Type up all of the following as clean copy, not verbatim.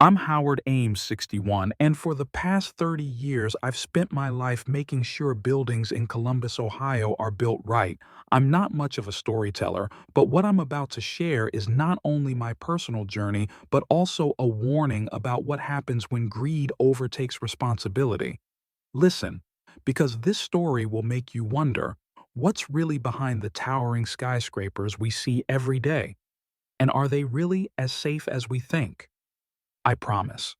I'm Howard Ames, 61, and for the past 30 years, I've spent my life making sure buildings in Columbus, Ohio are built right. I'm not much of a storyteller, but what I'm about to share is not only my personal journey, but also a warning about what happens when greed overtakes responsibility. Listen, because this story will make you wonder, what's really behind the towering skyscrapers we see every day? And are they really as safe as we think? I promise.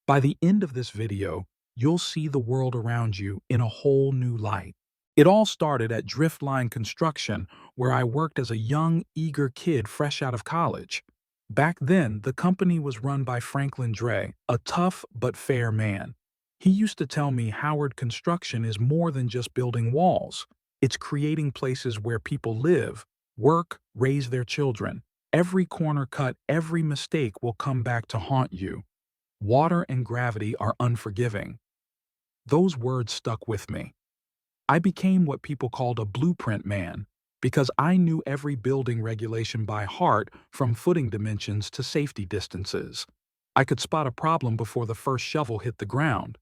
By the end of this video, you'll see the world around you in a whole new light. It all started at Driftline Construction, where I worked as a young, eager kid fresh out of college. Back then, the company was run by Franklin Dre, a tough but fair man. He used to tell me Howard Construction is more than just building walls. It's creating places where people live, work, raise their children. Every corner cut, every mistake will come back to haunt you. Water and gravity are unforgiving. Those words stuck with me. I became what people called a blueprint man because I knew every building regulation by heart, from footing dimensions to safety distances. I could spot a problem before the first shovel hit the ground.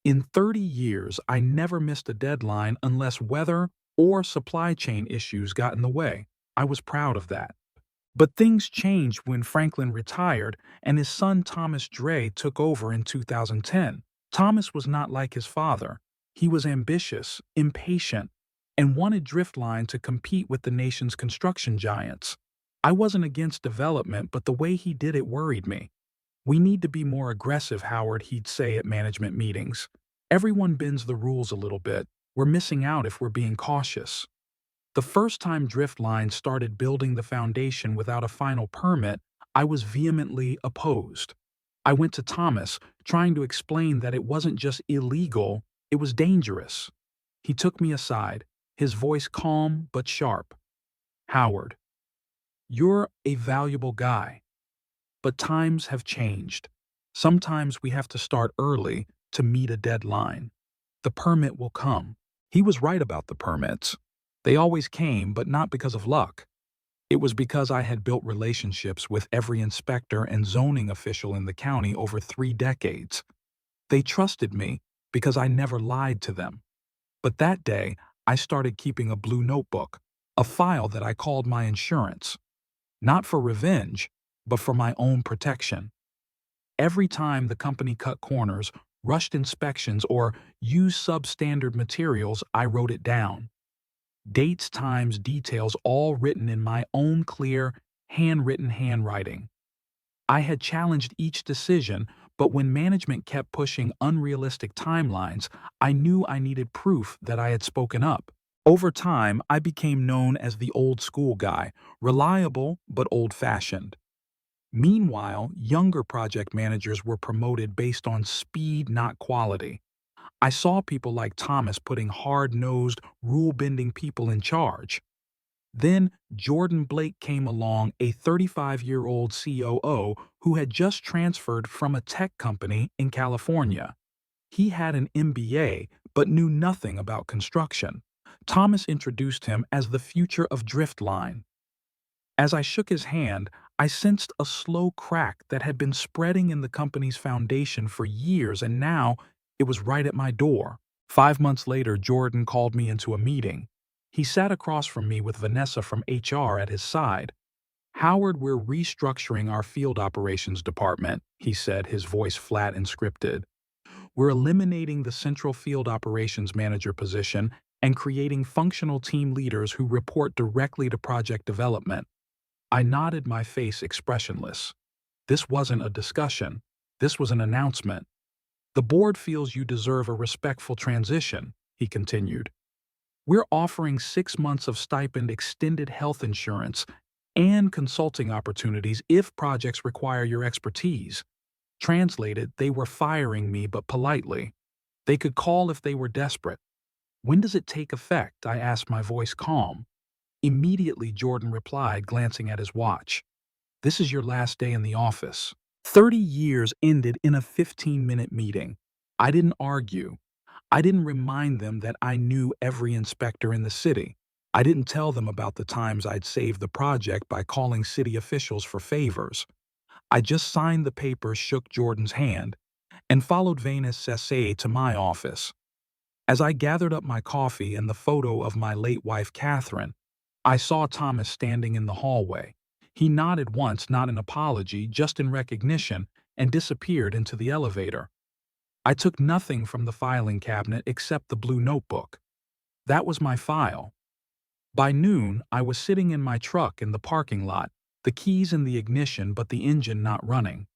In 30 years, I never missed a deadline unless weather or supply chain issues got in the way. I was proud of that. But things changed when Franklin retired and his son Thomas Dre took over in 2010. Thomas was not like his father. He was ambitious, impatient, and wanted Driftline to compete with the nation's construction giants. I wasn't against development, but the way he did it worried me. "We need to be more aggressive, Howard," he'd say at management meetings. "Everyone bends the rules a little bit. We're missing out if we're being cautious." The first time Driftline started building the foundation without a final permit, I was vehemently opposed. I went to Thomas, trying to explain that it wasn't just illegal, it was dangerous. He took me aside, his voice calm but sharp. "Howard, you're a valuable guy, but times have changed. Sometimes we have to start early to meet a deadline. The permit will come." He was right about the permits. They always came, but not because of luck. It was because I had built relationships with every inspector and zoning official in the county over 3 decades. They trusted me because I never lied to them. But that day, I started keeping a blue notebook, a file that I called my insurance. Not for revenge, but for my own protection. Every time the company cut corners, rushed inspections, or used substandard materials, I wrote it down. Dates, times, details, all written in my own clear, handwritten handwriting. I had challenged each decision, but when management kept pushing unrealistic timelines, I knew I needed proof that I had spoken up. Over time, I became known as the old school guy, reliable but old-fashioned. Meanwhile, younger project managers were promoted based on speed, not quality. I saw people like Thomas putting hard-nosed, rule-bending people in charge. Then Jordan Blake came along, a 35-year-old COO who had just transferred from a tech company in California. He had an MBA but knew nothing about construction. Thomas introduced him as the future of Driftline. As I shook his hand, I sensed a slow crack that had been spreading in the company's foundation for years, and now it was right at my door. 5 months later, Jordan called me into a meeting. He sat across from me with Vanessa from HR at his side. "Howard, we're restructuring our field operations department," he said, his voice flat and scripted. "We're eliminating the central field operations manager position and creating functional team leaders who report directly to project development." I nodded, my face expressionless. This wasn't a discussion. This was an announcement. "The board feels you deserve a respectful transition," he continued. "We're offering 6 months of stipend, extended health insurance, and consulting opportunities if projects require your expertise." Translated, they were firing me, but politely. They could call if they were desperate. "When does it take effect?" I asked, my voice calm. "Immediately," Jordan replied, glancing at his watch. "This is your last day in the office." 30 years ended in a 15-minute meeting. I didn't argue. I didn't remind them that I knew every inspector in the city. I didn't tell them about the times I'd saved the project by calling city officials for favors. I just signed the paper, shook Jordan's hand, and followed Venus Sesse to my office. As I gathered up my coffee and the photo of my late wife Catherine, I saw Thomas standing in the hallway. He nodded once, not in apology, just in recognition, and disappeared into the elevator. I took nothing from the filing cabinet except the blue notebook. That was my file. By noon, I was sitting in my truck in the parking lot, the keys in the ignition but the engine not running.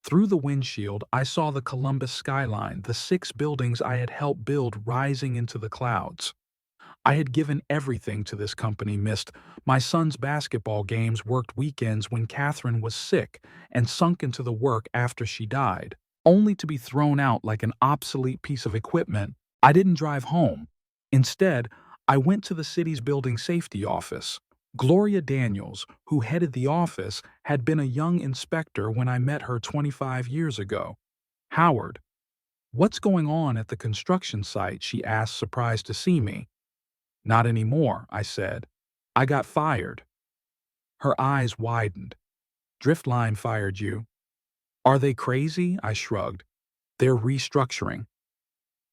Through the windshield, I saw the Columbus skyline, the 6 buildings I had helped build rising into the clouds. I had given everything to this company, missed my son's basketball games, worked weekends when Catherine was sick, and sunk into the work after she died, only to be thrown out like an obsolete piece of equipment. I didn't drive home. Instead, I went to the city's building safety office. Gloria Daniels, who headed the office, had been a young inspector when I met her 25 years ago. "Howard, what's going on at the construction site?" she asked, surprised to see me. "Not anymore," I said. "I got fired." Her eyes widened. "Driftline fired you?" "Are they crazy?" I shrugged. "They're restructuring."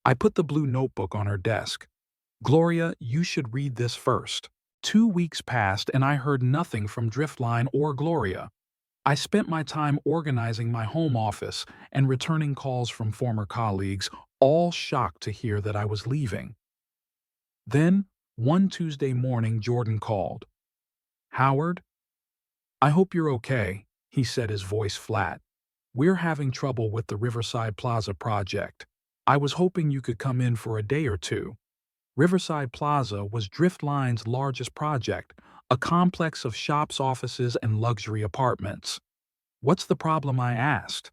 I put the blue notebook on her desk. "Gloria, you should read this first." 2 weeks passed and I heard nothing from Driftline or Gloria. I spent my time organizing my home office and returning calls from former colleagues, all shocked to hear that I was leaving. Then, one Tuesday morning, Jordan called. "Howard, I hope you're okay," he said, his voice flat. "We're having trouble with the Riverside Plaza project. I was hoping you could come in for a day or two." Riverside Plaza was Driftline's largest project, a complex of shops, offices, and luxury apartments. "What's the problem?" I asked.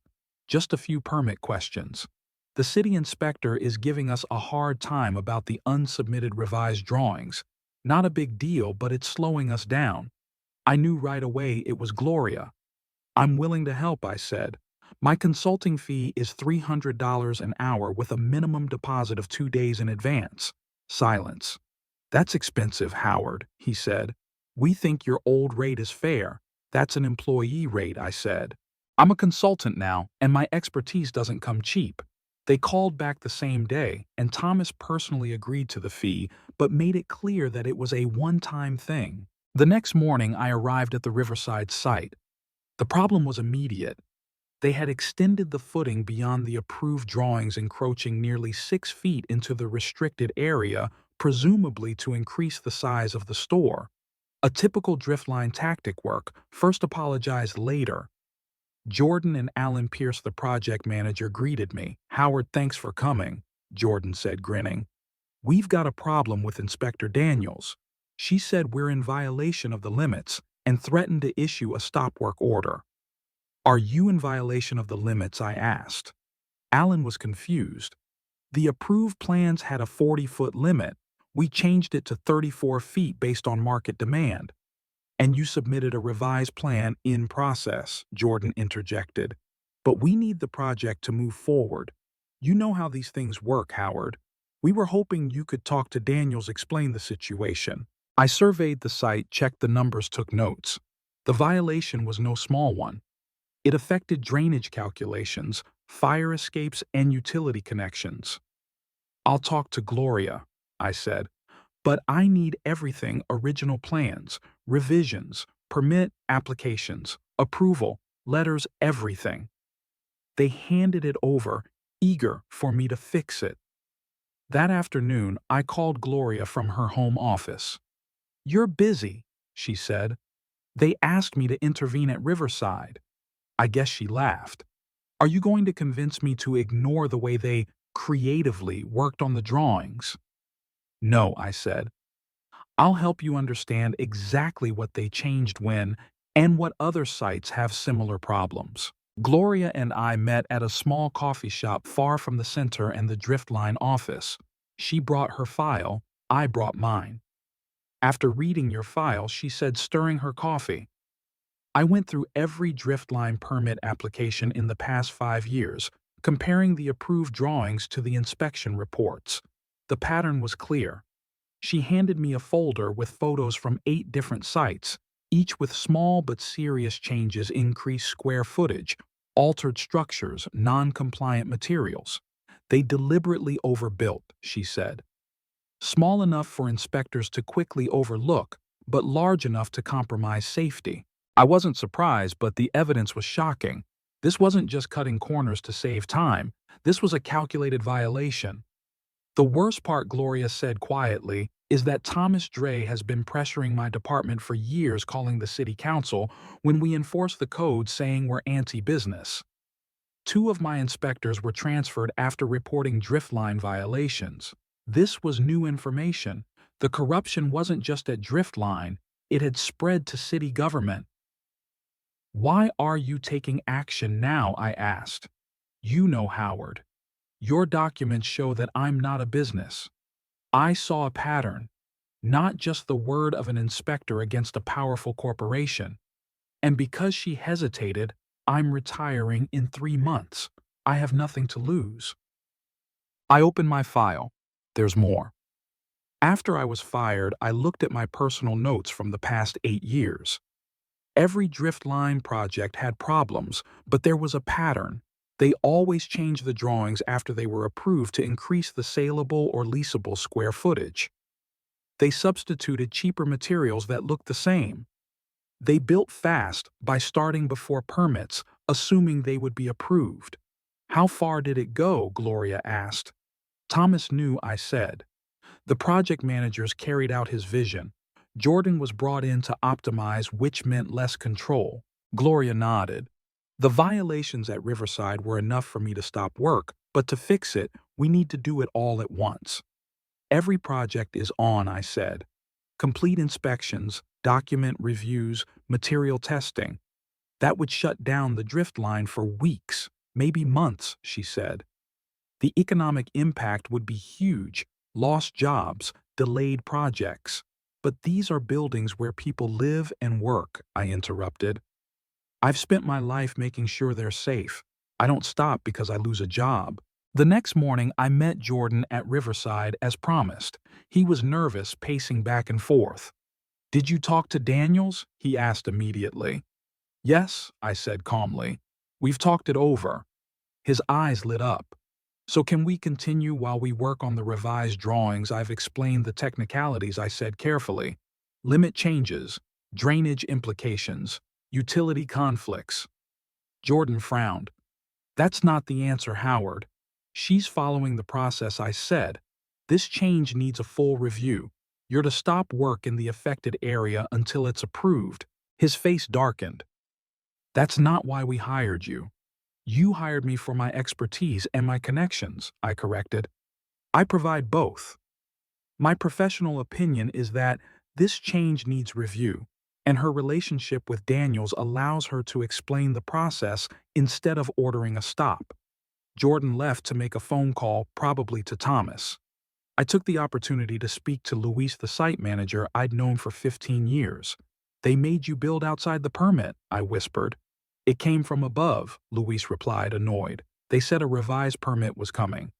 "Just a few permit questions. The city inspector is giving us a hard time about the unsubmitted revised drawings. Not a big deal, but it's slowing us down." I knew right away it was Gloria. "I'm willing to help," I said. "My consulting fee is $300 an hour with a minimum deposit of 2 days in advance." Silence. "That's expensive, Howard," he said. "We think your old rate is fair. That's an employee rate," I said. "I'm a consultant now, and my expertise doesn't come cheap." They called back the same day, and Thomas personally agreed to the fee, but made it clear that it was a one-time thing. The next morning, I arrived at the Riverside site. The problem was immediate. They had extended the footing beyond the approved drawings, encroaching nearly 6 feet into the restricted area, presumably to increase the size of the store. A typical Driftline tactic work, first apologized later. Jordan and Alan Pierce, the project manager, greeted me. "Howard, thanks for coming," Jordan said, grinning. "We've got a problem with Inspector Daniels. She said we're in violation of the limits and threatened to issue a stop work order." "Are you in violation of the limits?" I asked. Alan was confused. "The approved plans had a 40-foot limit. We changed it to 34 feet based on market demand." "And you submitted a revised plan in process," Jordan interjected. "But we need the project to move forward. You know how these things work, Howard. We were hoping you could talk to Daniels, explain the situation." I surveyed the site, checked the numbers, took notes. The violation was no small one. It affected drainage calculations, fire escapes, and utility connections. "I'll talk to Gloria," I said. "But I need everything: original plans, revisions, permit applications, approval, letters, everything." They handed it over, eager for me to fix it. That afternoon, I called Gloria from her home office. "You're busy," she said. "They asked me to intervene at Riverside." I guess she laughed. "Are you going to convince me to ignore the way they creatively worked on the drawings?" "No," I said. "I'll help you understand exactly what they changed when and what other sites have similar problems." Gloria and I met at a small coffee shop far from the center and the Driftline office. She brought her file, I brought mine. "After reading your file," she said, stirring her coffee, "I went through every Driftline permit application in the past 5 years, comparing the approved drawings to the inspection reports. The pattern was clear." She handed me a folder with photos from 8 different sites, each with small but serious changes: increased square footage, altered structures, non-compliant materials. They deliberately overbuilt, she said. Small enough for inspectors to quickly overlook, but large enough to compromise safety. I wasn't surprised, but the evidence was shocking. This wasn't just cutting corners to save time. This was a calculated violation. The worst part, Gloria said quietly, is that Thomas Dre has been pressuring my department for years, calling the city council when we enforce the code, saying we're anti-business. Two of my inspectors were transferred after reporting driftline violations. This was new information. The corruption wasn't just at Driftline, it had spread to city government. "Why are you taking action now?" I asked. "You know, Howard. Your documents show that I'm not a business. I saw a pattern, not just the word of an inspector against a powerful corporation. And because she hesitated, I'm retiring in 3 months. I have nothing to lose." I opened my file. There's more. After I was fired, I looked at my personal notes from the past 8 years. Every Driftline project had problems, but there was a pattern. They always changed the drawings after they were approved to increase the saleable or leasable square footage. They substituted cheaper materials that looked the same. They built fast by starting before permits, assuming they would be approved. "How far did it go?" Gloria asked. Thomas knew, I said. The project managers carried out his vision. Jordan was brought in to optimize, which meant less control. Gloria nodded. "The violations at Riverside were enough for me to stop work, but to fix it, we need to do it all at once." "Every project is on," I said. "Complete inspections, document reviews, material testing. That would shut down the Driftline for weeks, maybe months," she said. "The economic impact would be huge: lost jobs, delayed projects." "But these are buildings where people live and work," I interrupted. "I've spent my life making sure they're safe. I don't stop because I lose a job." The next morning, I met Jordan at Riverside as promised. He was nervous, pacing back and forth. "Did you talk to Daniels?" he asked immediately. "Yes," I said calmly. "We've talked it over." His eyes lit up. "So can we continue while we work on the revised drawings?" "I've explained the technicalities," I said carefully. "Limit changes, drainage implications, utility conflicts." Jordan frowned. "That's not the answer, Howard. She's following the process," I said. "This change needs a full review. You're to stop work in the affected area until it's approved." His face darkened. "That's not why we hired you." "You hired me for my expertise and my connections," I corrected. "I provide both. My professional opinion is that this change needs review, and her relationship with Daniels allows her to explain the process instead of ordering a stop." Jordan left to make a phone call, probably to Thomas. I took the opportunity to speak to Luis, the site manager I'd known for 15 years. "They made you build outside the permit," I whispered. "It came from above," Luis replied, annoyed. "They said a revised permit was coming."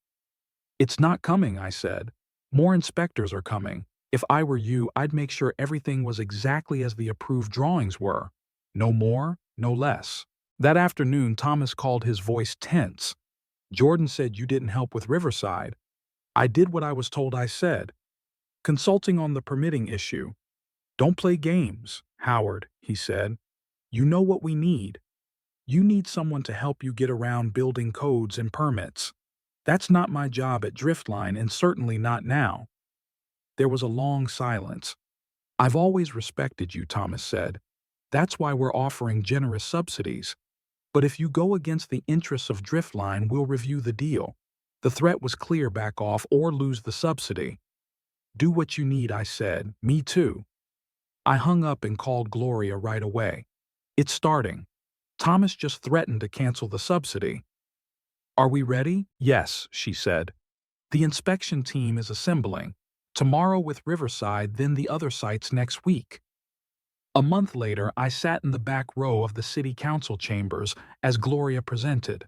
"It's not coming," I said. "More inspectors are coming. If I were you, I'd make sure everything was exactly as the approved drawings were. No more, no less." That afternoon, Thomas called, his voice tense. "Jordan said you didn't help with Riverside." "I did what I was told," I said. "Consulting on the permitting issue." "Don't play games, Howard," he said. "You know what we need. You need someone to help you get around building codes and permits. That's not my job at Driftline, and certainly not now." There was a long silence. "I've always respected you," Thomas said. "That's why we're offering generous subsidies. But if you go against the interests of Driftline, we'll review the deal." The threat was clear: back off or lose the subsidy. "Do what you need," I said. "Me too." I hung up and called Gloria right away. "It's starting. Thomas just threatened to cancel the subsidy." "Are we ready?" "Yes," she said. "The inspection team is assembling. Tomorrow with Riverside, then the other sites next week." A month later, I sat in the back row of the city council chambers as Gloria presented.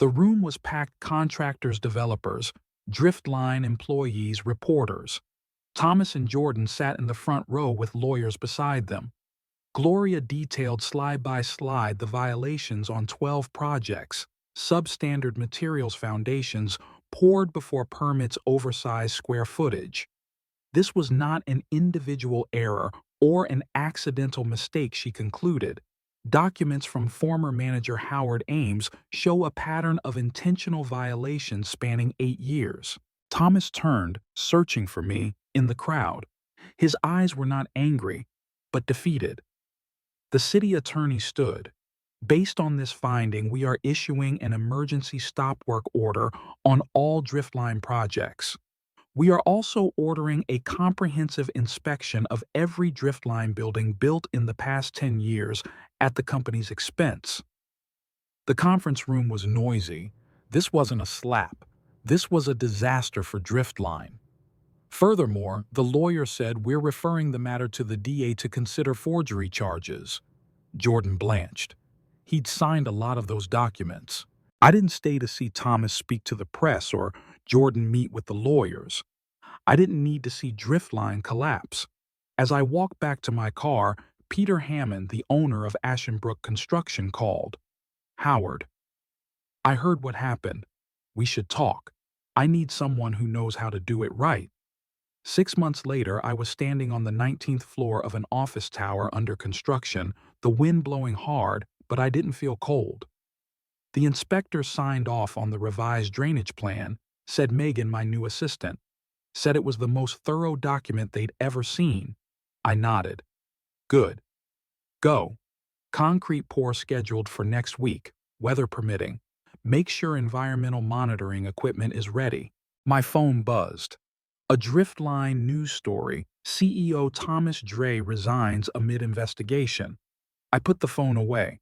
The room was packed: contractors, developers, Driftline employees, reporters. Thomas and Jordan sat in the front row with lawyers beside them. Gloria detailed slide by slide the violations on 12 projects, substandard materials foundations poured before permits oversized square footage. This was not an individual error or an accidental mistake, she concluded. Documents from former manager Howard Ames show a pattern of intentional violations spanning 8 years. Thomas turned, searching for me, in the crowd. His eyes were not angry, but defeated. The city attorney stood. Based on this finding, we are issuing an emergency stop work order on all driftline projects. We are also ordering a comprehensive inspection of every driftline building built in the past 10 years at the company's expense. The conference room was noisy. This wasn't a slap. This was a disaster for driftline. Furthermore, the lawyer said we're referring the matter to the DA to consider forgery charges. Jordan blanched. He'd signed a lot of those documents. I didn't stay to see Thomas speak to the press or Jordan meet with the lawyers. I didn't need to see Driftline collapse. As I walked back to my car, Peter Hammond, the owner of Ashenbrook Construction, called. "Howard, I heard what happened. We should talk. I need someone who knows how to do it right." 6 months later, I was standing on the 19th floor of an office tower under construction, the wind blowing hard, but I didn't feel cold. The inspector signed off on the revised drainage plan, said Megan, my new assistant, said it was the most thorough document they'd ever seen. I nodded. "Good. Go. Concrete pour scheduled for next week, weather permitting. Make sure environmental monitoring equipment is ready." My phone buzzed. A Driftline news story: CEO Thomas Dre resigns amid investigation. I put the phone away.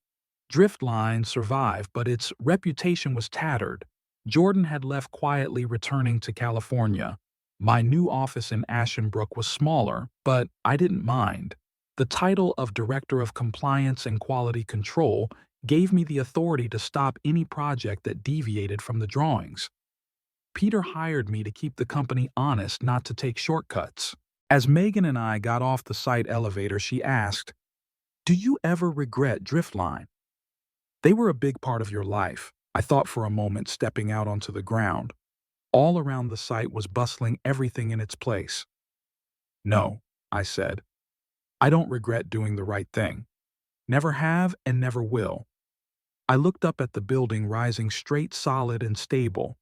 Driftline survived, but its reputation was tattered. Jordan had left quietly, returning to California. My new office in Ashenbrook was smaller, but I didn't mind. The title of Director of Compliance and Quality Control gave me the authority to stop any project that deviated from the drawings. Peter hired me to keep the company honest, not to take shortcuts. As Megan and I got off the site elevator, she asked, "Do you ever regret Driftline?" "They were a big part of your life." I thought for a moment, stepping out onto the ground. All around the site was bustling, everything in its place. "No," I said. "I don't regret doing the right thing. Never have and never will." I looked up at the building, rising straight, solid, and stable,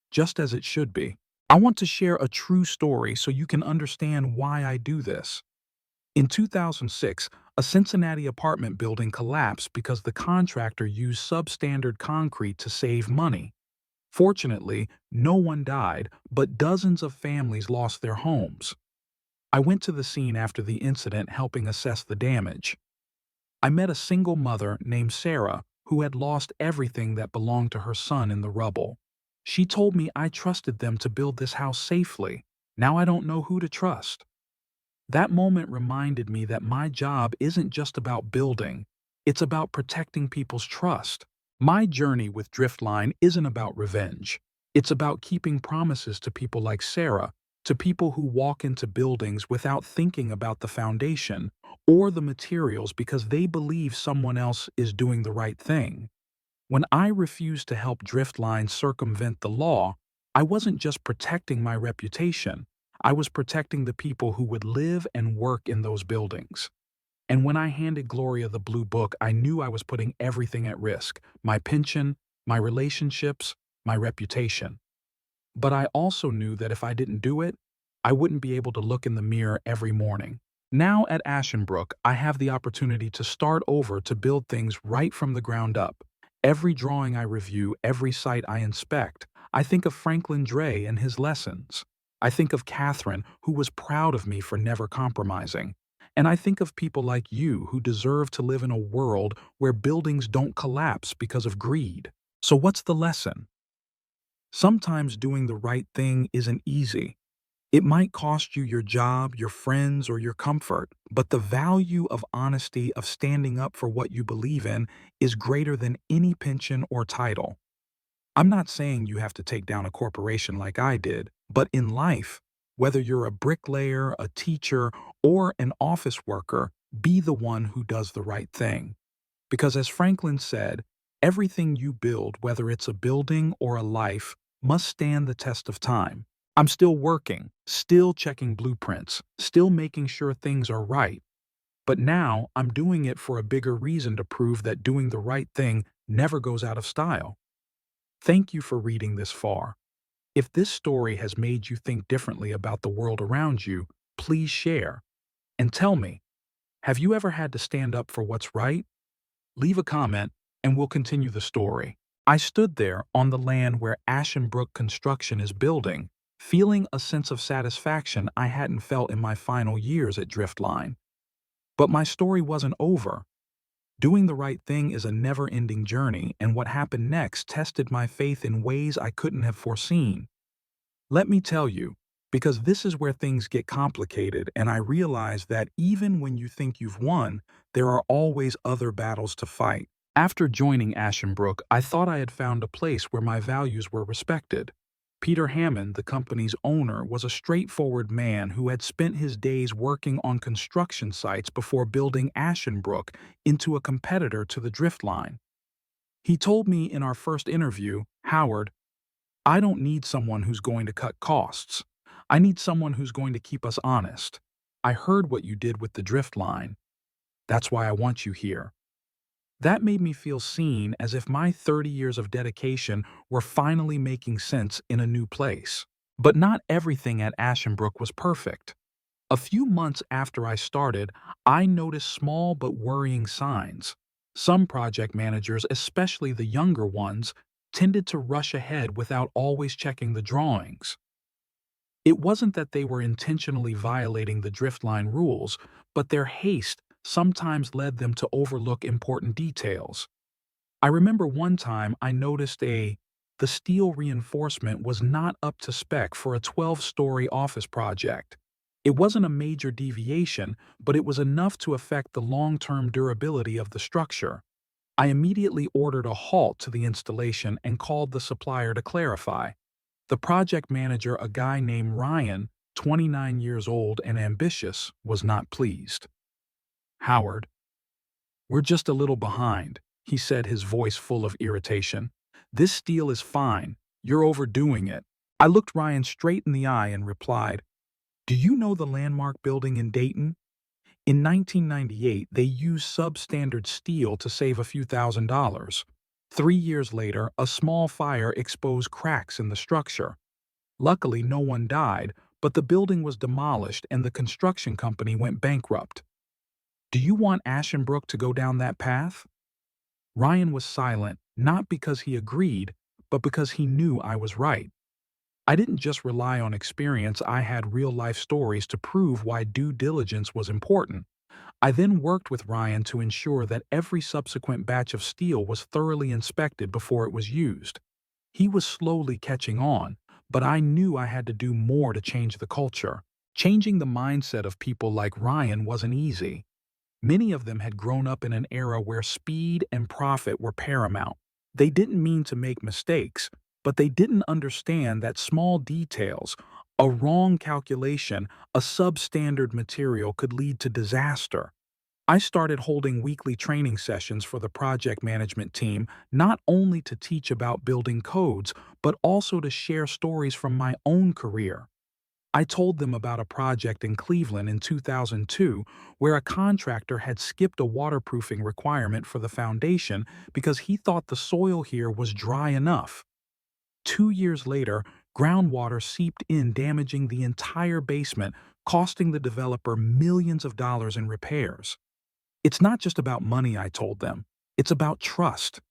just as it should be. I want to share a true story so you can understand why I do this. In 2006, a Cincinnati apartment building collapsed because the contractor used substandard concrete to save money. Fortunately, no one died, but dozens of families lost their homes. I went to the scene after the incident, helping assess the damage. I met a single mother named Sarah who had lost everything that belonged to her son in the rubble. She told me I trusted them to build this house safely. Now I don't know who to trust. That moment reminded me that my job isn't just about building, it's about protecting people's trust. My journey with Driftline isn't about revenge. It's about keeping promises to people like Sarah, to people who walk into buildings without thinking about the foundation or the materials because they believe someone else is doing the right thing. When I refused to help Driftline circumvent the law, I wasn't just protecting my reputation. I was protecting the people who would live and work in those buildings. And when I handed Gloria the blue book, I knew I was putting everything at risk: my pension, my relationships, my reputation. But I also knew that if I didn't do it, I wouldn't be able to look in the mirror every morning. Now at Ashenbrook, I have the opportunity to start over, to build things right from the ground up. Every drawing I review, every site I inspect, I think of Franklin Dre and his lessons. I think of Catherine, who was proud of me for never compromising. And I think of people like you who deserve to live in a world where buildings don't collapse because of greed. So what's the lesson? Sometimes doing the right thing isn't easy. It might cost you your job, your friends, or your comfort, but the value of honesty, of standing up for what you believe in, is greater than any pension or title. I'm not saying you have to take down a corporation like I did, but in life, whether you're a bricklayer, a teacher, or an office worker, Be the one who does the right thing. Because as Franklin said, everything you build, whether it's a building or a life, must stand the test of time. I'm still working, still checking blueprints, still making sure things are right. But now I'm doing it for a bigger reason to prove that doing the right thing never goes out of style. Thank you for reading this far. If this story has made you think differently about the world around you, please share. And tell me, have you ever had to stand up for what's right? Leave a comment and we'll continue the story. I stood there on the land where Ashenbrook Construction is building, feeling a sense of satisfaction I hadn't felt in my final years at Driftline. But my story wasn't over. Doing the right thing is a never-ending journey, and what happened next tested my faith in ways I couldn't have foreseen. Let me tell you, because this is where things get complicated, and I realize that even when you think you've won, there are always other battles to fight. After joining Ashenbrook, I thought I had found a place where my values were respected. Peter Hammond, the company's owner, was a straightforward man who had spent his days working on construction sites before building Ashenbrook into a competitor to the Driftline. He told me in our first interview, "Howard, I don't need someone who's going to cut costs. I need someone who's going to keep us honest. I heard what you did with the Driftline. That's why I want you here." That made me feel seen, as if my 30 years of dedication were finally making sense in a new place. But not everything at Ashenbrook was perfect. A few months after I started, I noticed small but worrying signs. Some project managers, especially the younger ones, tended to rush ahead without always checking the drawings. It wasn't that they were intentionally violating the Driftline rules, but their haste sometimes led them to overlook important details. I remember one time I noticed the steel reinforcement was not up to spec for a 12-story office project. It wasn't a major deviation, but it was enough to affect the long-term durability of the structure. I immediately ordered a halt to the installation and called the supplier to clarify. The project manager, a guy named Ryan, 29 years old and ambitious, was not pleased. "Howard, we're just a little behind," he said, his voice full of irritation. "This steel is fine. You're overdoing it." I looked Ryan straight in the eye and replied, "Do you know the landmark building in Dayton? In 1998, they used substandard steel to save a few $1,000s. 3 years later, a small fire exposed cracks in the structure. Luckily, no one died, but the building was demolished and the construction company went bankrupt. Do you want Ashenbrook to go down that path?" Ryan was silent, not because he agreed, but because he knew I was right. I didn't just rely on experience, I had real-life stories to prove why due diligence was important. I then worked with Ryan to ensure that every subsequent batch of steel was thoroughly inspected before it was used. He was slowly catching on, but I knew I had to do more to change the culture. Changing the mindset of people like Ryan wasn't easy. Many of them had grown up in an era where speed and profit were paramount. They didn't mean to make mistakes, but they didn't understand that small details, a wrong calculation, a substandard material could lead to disaster. I started holding weekly training sessions for the project management team, not only to teach about building codes, but also to share stories from my own career. I told them about a project in Cleveland in 2002 where a contractor had skipped a waterproofing requirement for the foundation because he thought the soil here was dry enough. 2 years later, groundwater seeped in, damaging the entire basement, costing the developer millions of dollars in repairs. "It's not just about money," I told them. "It's about trust.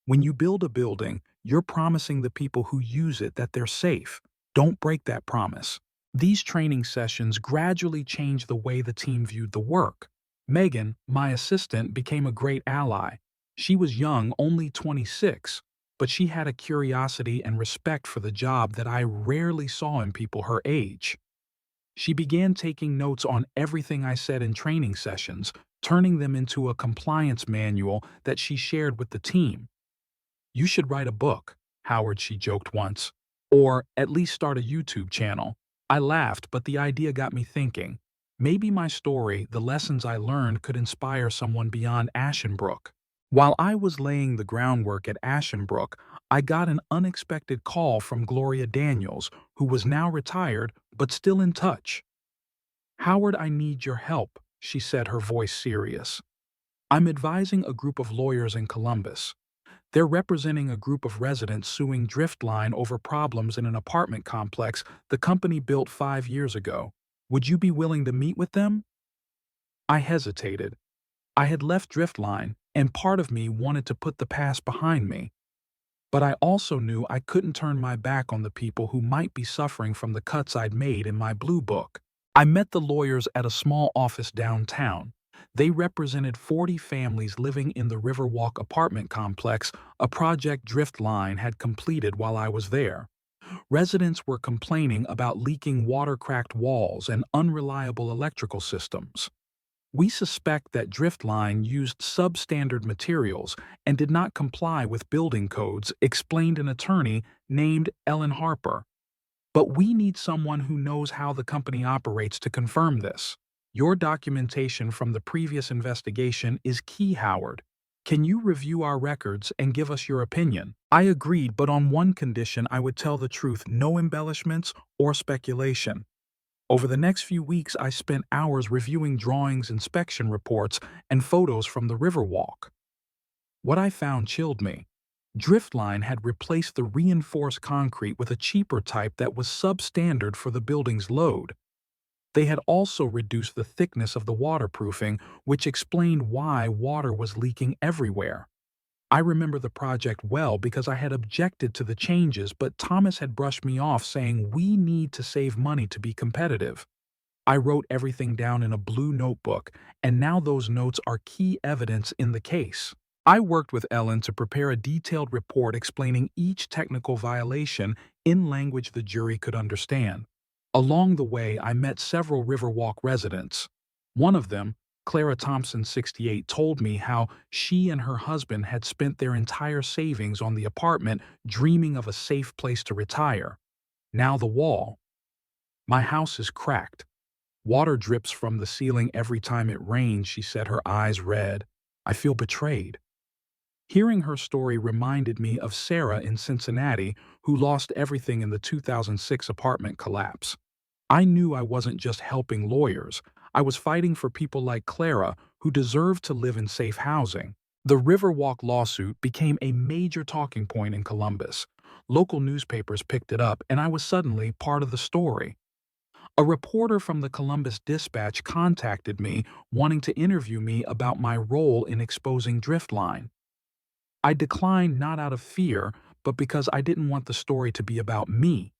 When you build a building, you're promising the people who use it that they're safe. Don't break that promise." These training sessions gradually changed the way the team viewed the work. Megan, my assistant, became a great ally. She was young, only 26, but she had a curiosity and respect for the job that I rarely saw in people her age. She began taking notes on everything I said in training sessions, turning them into a compliance manual that she shared with the team. "You should write a book, Howard," she joked once. "Or at least start a YouTube channel." I laughed, but the idea got me thinking. Maybe my story, the lessons I learned, could inspire someone beyond Ashenbrook. While I was laying the groundwork at Ashenbrook, I got an unexpected call from Gloria Daniels, who was now retired but still in touch. "Howard, I need your help," she said, her voice serious. "I'm advising a group of lawyers in Columbus. They're representing a group of residents suing Driftline over problems in an apartment complex the company built 5 years ago. Would you be willing to meet with them?" I hesitated. I had left Driftline, and part of me wanted to put the past behind me. But I also knew I couldn't turn my back on the people who might be suffering from the cuts I'd made in my blue book. I met the lawyers at a small office downtown. They represented 40 families living in the Riverwalk apartment complex, a project Driftline had completed while I was there. Residents were complaining about leaking water-cracked walls and unreliable electrical systems. "We suspect that Driftline used substandard materials and did not comply with building codes," explained an attorney named Ellen Harper. "But we need someone who knows how the company operates to confirm this. Your documentation from the previous investigation is key, Howard. Can you review our records and give us your opinion?" I agreed, but on one condition: I would tell the truth, no embellishments or speculation. Over the next few weeks, I spent hours reviewing drawings, inspection reports, and photos from the Riverwalk. What I found chilled me. Driftline had replaced the reinforced concrete with a cheaper type that was substandard for the building's load. They had also reduced the thickness of the waterproofing, which explained why water was leaking everywhere. I remember the project well because I had objected to the changes, but Thomas had brushed me off, saying we need to save money to be competitive. I wrote everything down in a blue notebook, and now those notes are key evidence in the case. I worked with Ellen to prepare a detailed report explaining each technical violation in language the jury could understand. Along the way, I met several Riverwalk residents. One of them, Clara Thompson, 68, told me how she and her husband had spent their entire savings on the apartment, dreaming of a safe place to retire. Now the wall. "My house is cracked. Water drips from the ceiling every time it rains," she said, her eyes red. "I feel betrayed." Hearing her story reminded me of Sarah in Cincinnati, who lost everything in the 2006 apartment collapse. I knew I wasn't just helping lawyers. I was fighting for people like Clara who deserve to live in safe housing. The Riverwalk lawsuit became a major talking point in Columbus. Local newspapers picked it up, and I was suddenly part of the story. A reporter from the Columbus Dispatch contacted me, wanting to interview me about my role in exposing Driftline. I declined, not out of fear, but because I didn't want the story to be about me.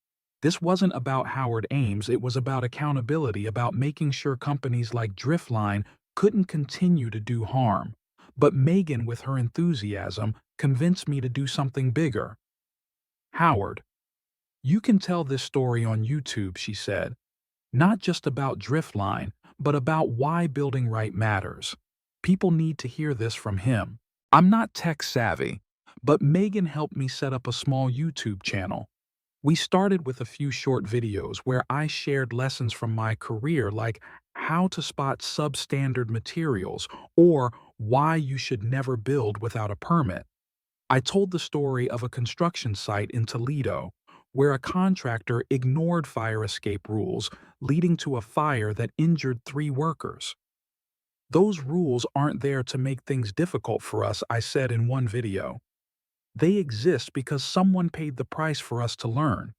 This wasn't about Howard Ames, it was about accountability, about making sure companies like Driftline couldn't continue to do harm. But Megan, with her enthusiasm, convinced me to do something bigger. "Howard, you can tell this story on YouTube," she said. "Not just about Driftline, but about why building right matters. People need to hear this from him." I'm not tech savvy, but Megan helped me set up a small YouTube channel. We started with a few short videos where I shared lessons from my career, like how to spot substandard materials or why you should never build without a permit. I told the story of a construction site in Toledo where a contractor ignored fire escape rules, leading to a fire that injured 3 workers. "Those rules aren't there to make things difficult for us," I said in one video. "They exist because someone paid the price for us to learn."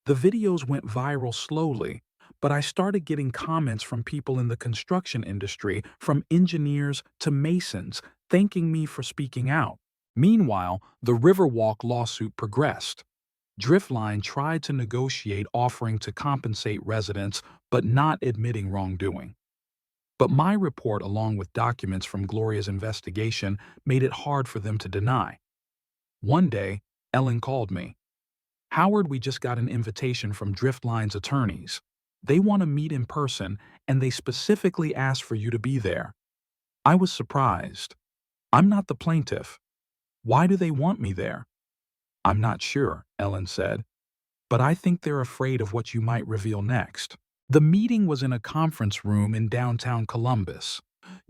The videos went viral slowly, but I started getting comments from people in the construction industry, from engineers to masons, thanking me for speaking out. Meanwhile, the Riverwalk lawsuit progressed. Driftline tried to negotiate, offering to compensate residents but not admitting wrongdoing. But my report, along with documents from Gloria's investigation, made it hard for them to deny. One day, Ellen called me. "Howard, we just got an invitation from Driftline's attorneys. They want to meet in person, and they specifically asked for you to be there." I was surprised. "I'm not the plaintiff. Why do they want me there?" "I'm not sure," Ellen said, "but I think they're afraid of what you might reveal next." The meeting was in a conference room in downtown Columbus.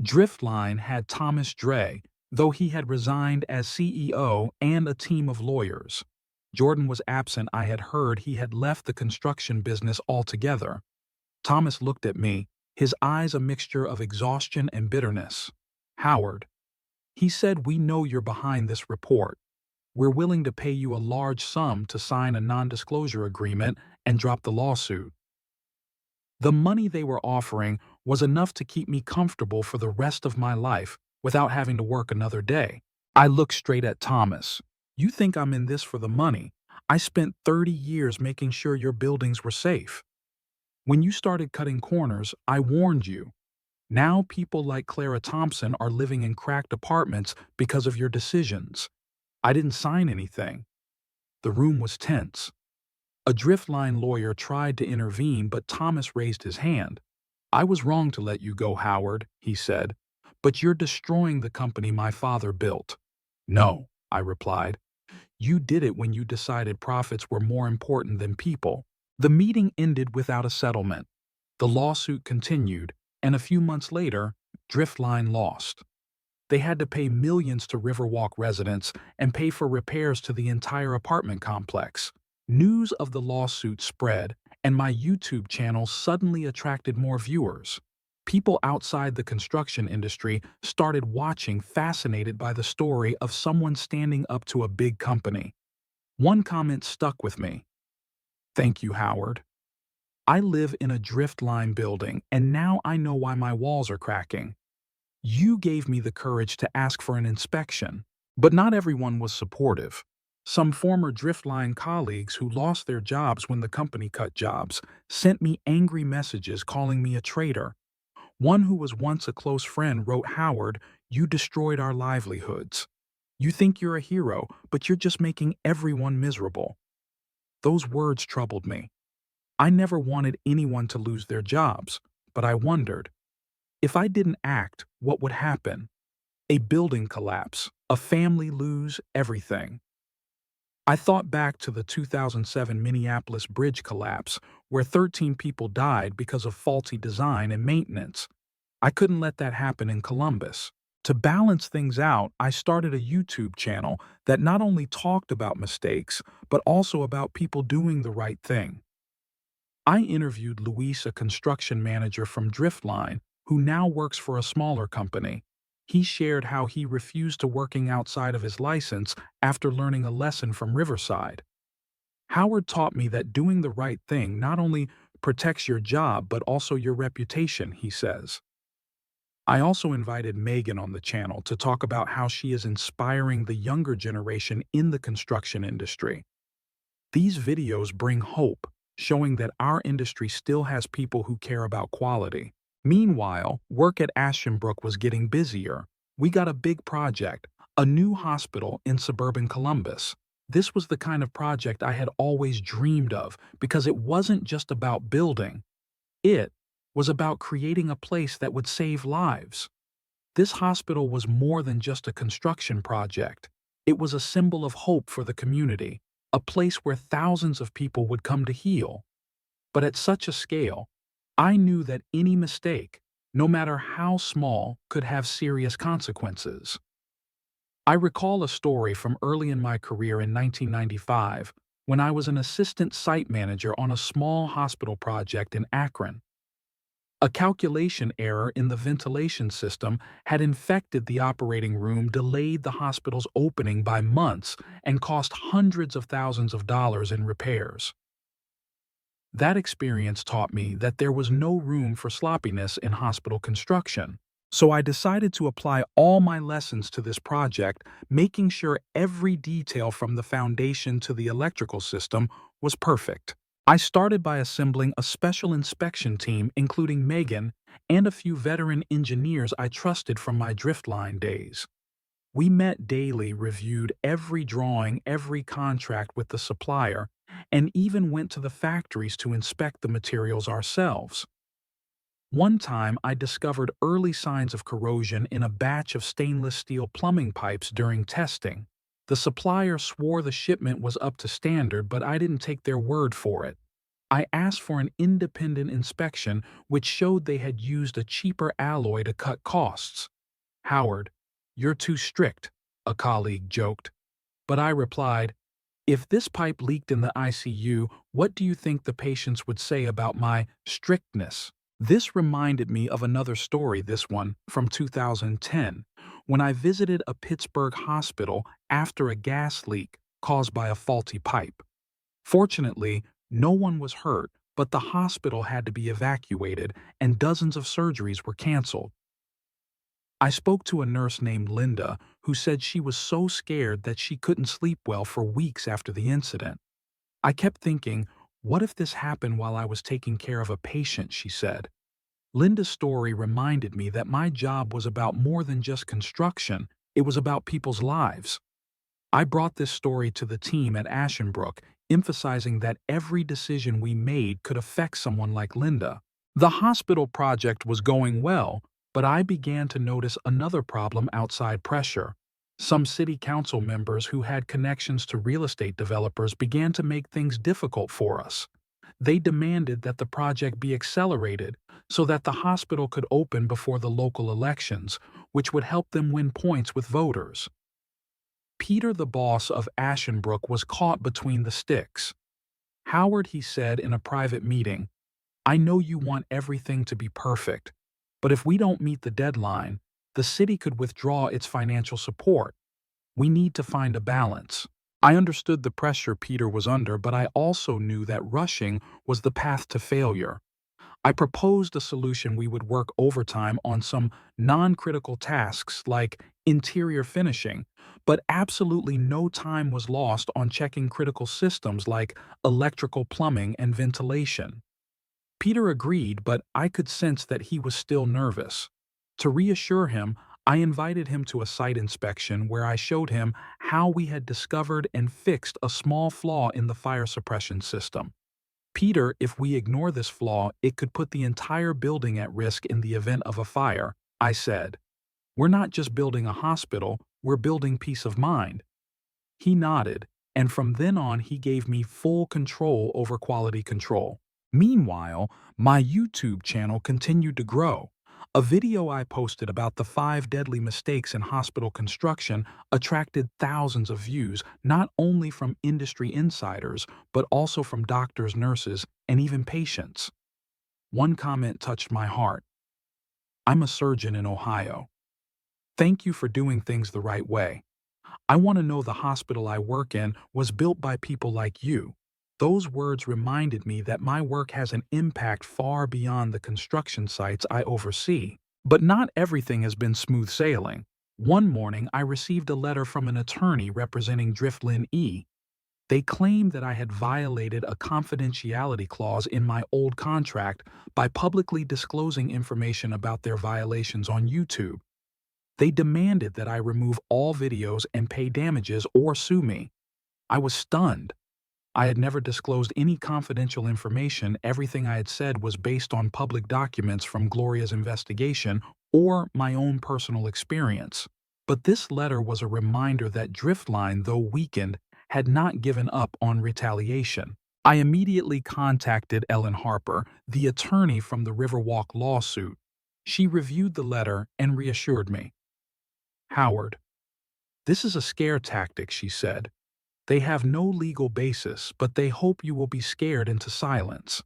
Driftline had Thomas Dre, though he had resigned as CEO, and a team of lawyers. Jordan was absent. I had heard he had left the construction business altogether. Thomas looked at me, his eyes a mixture of exhaustion and bitterness. "Howard," he said, "we know you're behind this report. We're willing to pay you a large sum to sign a non-disclosure agreement and drop the lawsuit." The money they were offering was enough to keep me comfortable for the rest of my life without having to work another day. I looked straight at Thomas. "You think I'm in this for the money? I spent 30 years making sure your buildings were safe. When you started cutting corners, I warned you. Now people like Clara Thompson are living in cracked apartments because of your decisions. I didn't sign anything." The room was tense. A Driftline lawyer tried to intervene, but Thomas raised his hand. "I was wrong to let you go, Howard," he said, "but you're destroying the company my father built." "No," I replied. "You did it when you decided profits were more important than people." The meeting ended without a settlement. The lawsuit continued, and a few months later, Driftline lost. They had to pay millions to Riverwalk residents and pay for repairs to the entire apartment complex. News of the lawsuit spread, and my YouTube channel suddenly attracted more viewers. People outside the construction industry started watching, fascinated by the story of someone standing up to a big company. One comment stuck with me. "Thank you, Howard. I live in a Driftline building, and now I know why my walls are cracking. You gave me the courage to ask for an inspection." But not everyone was supportive. Some former Driftline colleagues who lost their jobs when the company cut jobs sent me angry messages calling me a traitor. One who was once a close friend wrote, "Howard, you destroyed our livelihoods. You think you're a hero, but you're just making everyone miserable." Those words troubled me. I never wanted anyone to lose their jobs, but I wondered, if I didn't act, what would happen? A building collapse, a family lose everything. I thought back to the 2007 Minneapolis bridge collapse, where 13 people died because of faulty design and maintenance. I couldn't let that happen in Columbus. To balance things out, I started a YouTube channel that not only talked about mistakes, but also about people doing the right thing. I interviewed Luis, a construction manager from Driftline, who now works for a smaller company. He shared how he refused to working outside of his license after learning a lesson from Riverside. "Howard taught me that doing the right thing not only protects your job but also your reputation," he says. I also invited Megan on the channel to talk about how she is inspiring the younger generation in the construction industry. These videos bring hope, showing that our industry still has people who care about quality. Meanwhile, work at Ashenbrook was getting busier. We got a big project, a new hospital in suburban Columbus. This was the kind of project I had always dreamed of because it wasn't just about building. It was about creating a place that would save lives. This hospital was more than just a construction project. It was a symbol of hope for the community, a place where thousands of people would come to heal. But at such a scale, I knew that any mistake, no matter how small, could have serious consequences. I recall a story from early in my career in 1995 when I was an assistant site manager on a small hospital project in Akron. A calculation error in the ventilation system had infected the operating room, delayed the hospital's opening by months, and cost hundreds of thousands of dollars in repairs. That experience taught me that there was no room for sloppiness in hospital construction. So I decided to apply all my lessons to this project, making sure every detail from the foundation to the electrical system was perfect. I started by assembling a special inspection team, including Megan and a few veteran engineers I trusted from my Driftline days. We met daily, reviewed every drawing, every contract with the supplier, and even went to the factories to inspect the materials ourselves. One time, I discovered early signs of corrosion in a batch of stainless steel plumbing pipes during testing. The supplier swore the shipment was up to standard, but I didn't take their word for it. I asked for an independent inspection which showed they had used a cheaper alloy to cut costs. "Howard, you're too strict," a colleague joked. But I replied, "If this pipe leaked in the ICU, what do you think the patients would say about my strictness?" This reminded me of another story, this one from 2010, when I visited a Pittsburgh hospital after a gas leak caused by a faulty pipe. Fortunately, no one was hurt, but the hospital had to be evacuated and dozens of surgeries were canceled. I spoke to a nurse named Linda who said she was so scared that she couldn't sleep well for weeks after the incident. I kept thinking, what if this happened while I was taking care of a patient, she said. Linda's story reminded me that my job was about more than just construction, it was about people's lives. I brought this story to the team at Ashenbrook, emphasizing that every decision we made could affect someone like Linda. The hospital project was going well, but I began to notice another problem: outside pressure. Some city council members who had connections to real estate developers began to make things difficult for us. They demanded that the project be accelerated so that the hospital could open before the local elections, which would help them win points with voters. Peter, the boss of Ashenbrook, was caught between the sticks. "Howard," he said in a private meeting, "I know you want everything to be perfect, but if we don't meet the deadline, the city could withdraw its financial support. We need to find a balance." I understood the pressure Peter was under, but I also knew that rushing was the path to failure. I proposed a solution: we would work overtime on some non-critical tasks like interior finishing, but absolutely no time was lost on checking critical systems like electrical, plumbing, and ventilation. Peter agreed, but I could sense that he was still nervous. To reassure him, I invited him to a site inspection where I showed him how we had discovered and fixed a small flaw in the fire suppression system. "Peter, if we ignore this flaw, it could put the entire building at risk in the event of a fire," I said. "We're not just building a hospital, we're building peace of mind." He nodded, and from then on he gave me full control over quality control. Meanwhile, my YouTube channel continued to grow. A video I posted about the 5 deadly mistakes in hospital construction attracted thousands of views, not only from industry insiders, but also from doctors, nurses, and even patients. One comment touched my heart. "I'm a surgeon in Ohio. Thank you for doing things the right way. I want to know the hospital I work in was built by people like you." Those words reminded me that my work has an impact far beyond the construction sites I oversee. But not everything has been smooth sailing. One morning, I received a letter from an attorney representing Driftlin E. They claimed that I had violated a confidentiality clause in my old contract by publicly disclosing information about their violations on YouTube. They demanded that I remove all videos and pay damages or sue me. I was stunned. I had never disclosed any confidential information. Everything I had said was based on public documents from Gloria's investigation or my own personal experience. But this letter was a reminder that Driftline, though weakened, had not given up on retaliation. I immediately contacted Ellen Harper, the attorney from the Riverwalk lawsuit. She reviewed the letter and reassured me. "Howard, this is a scare tactic," she said. "They have no legal basis, but they hope you will be scared into silence.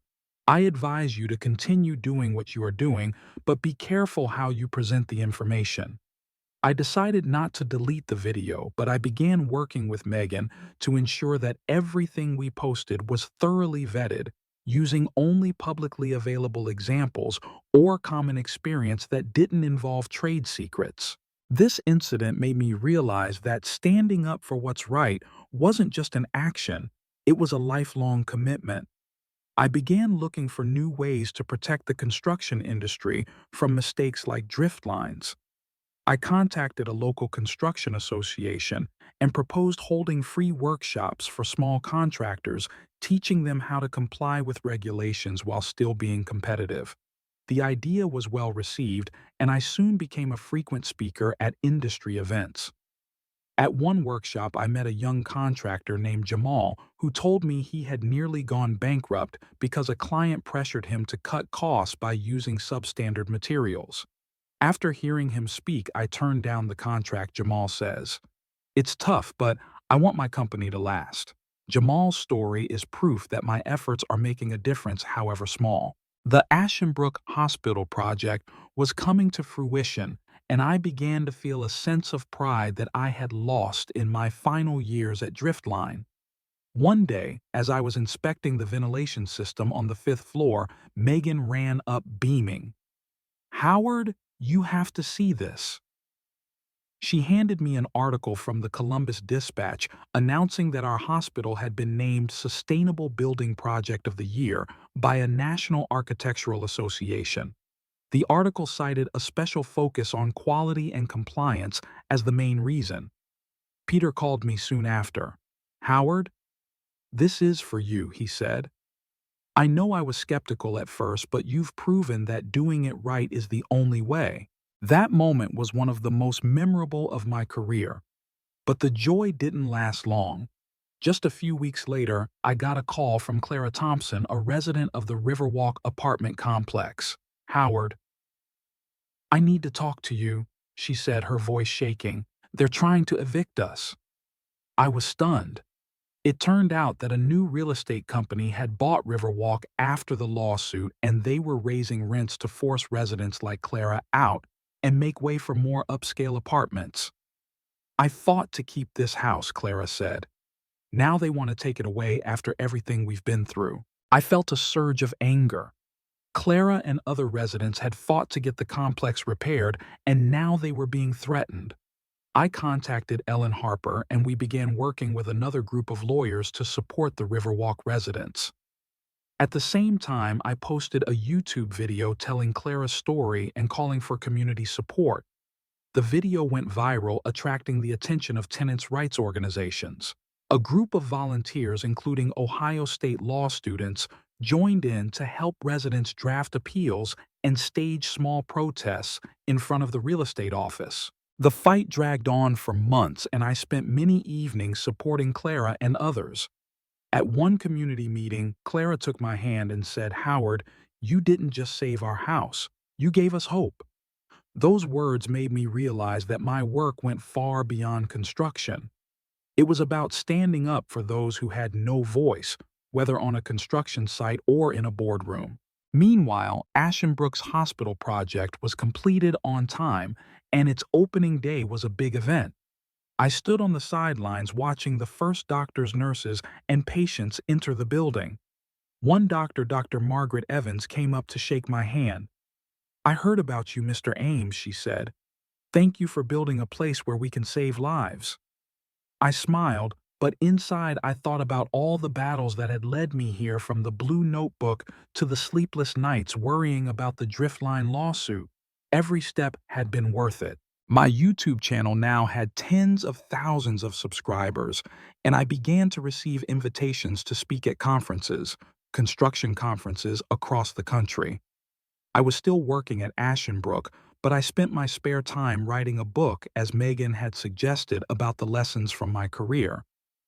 I advise you to continue doing what you are doing, but be careful how you present the information." I decided not to delete the video, but I began working with Megan to ensure that everything we posted was thoroughly vetted, using only publicly available examples or common experience that didn't involve trade secrets. This incident made me realize that standing up for what's right wasn't just an action, it was a lifelong commitment. I began looking for new ways to protect the construction industry from mistakes like drift lines. I contacted a local construction association and proposed holding free workshops for small contractors, teaching them how to comply with regulations while still being competitive. The idea was well received, and I soon became a frequent speaker at industry events. At one workshop, I met a young contractor named Jamal who told me he had nearly gone bankrupt because a client pressured him to cut costs by using substandard materials. After hearing him speak, I turned down the contract, Jamal says. It's tough, but I want my company to last. Jamal's story is proof that my efforts are making a difference, however small. The Ashenbrook Hospital project was coming to fruition, and I began to feel a sense of pride that I had lost in my final years at Driftline. One day, as I was inspecting the ventilation system on the fifth floor, Megan ran up beaming. "Howard, you have to see this." She handed me an article from the Columbus Dispatch announcing that our hospital had been named Sustainable Building Project of the Year by a National Architectural Association. The article cited a special focus on quality and compliance as the main reason. Peter called me soon after. "Howard, this is for you," he said. "I know I was skeptical at first, but you've proven that doing it right is the only way." That moment was one of the most memorable of my career. But the joy didn't last long. Just a few weeks later, I got a call from Clara Thompson, a resident of the Riverwalk apartment complex. "Howard, I need to talk to you," she said, her voice shaking. "They're trying to evict us." I was stunned. It turned out that a new real estate company had bought Riverwalk after the lawsuit, and they were raising rents to force residents like Clara out and make way for more upscale apartments. "I fought to keep this house," Clara said. "Now they want to take it away after everything we've been through." I felt a surge of anger. Clara and other residents had fought to get the complex repaired, and now they were being threatened. I contacted Ellen Harper, and we began working with another group of lawyers to support the Riverwalk residents. At the same time, I posted a YouTube video telling Clara's story and calling for community support. The video went viral, attracting the attention of tenants' rights organizations. A group of volunteers, including Ohio State law students, joined in to help residents draft appeals and stage small protests in front of the real estate office. The fight dragged on for months, and I spent many evenings supporting Clara and others. At one community meeting, Clara took my hand and said, "Howard, you didn't just save our house, you gave us hope." Those words made me realize that my work went far beyond construction. It was about standing up for those who had no voice, whether on a construction site or in a boardroom. Meanwhile, Ashenbrook's hospital project was completed on time, and its opening day was a big event. I stood on the sidelines watching the first doctors, nurses, and patients enter the building. One doctor, Dr. Margaret Evans, came up to shake my hand. "I heard about you, Mr. Ames," she said. "Thank you for building a place where we can save lives." I smiled, but inside I thought about all the battles that had led me here, from the blue notebook to the sleepless nights worrying about the Driftline lawsuit. Every step had been worth it. My YouTube channel now had tens of thousands of subscribers, and I began to receive invitations to speak at conferences, construction conferences across the country. I was still working at Ashenbrook, but I spent my spare time writing a book, as Megan had suggested, about the lessons from my career.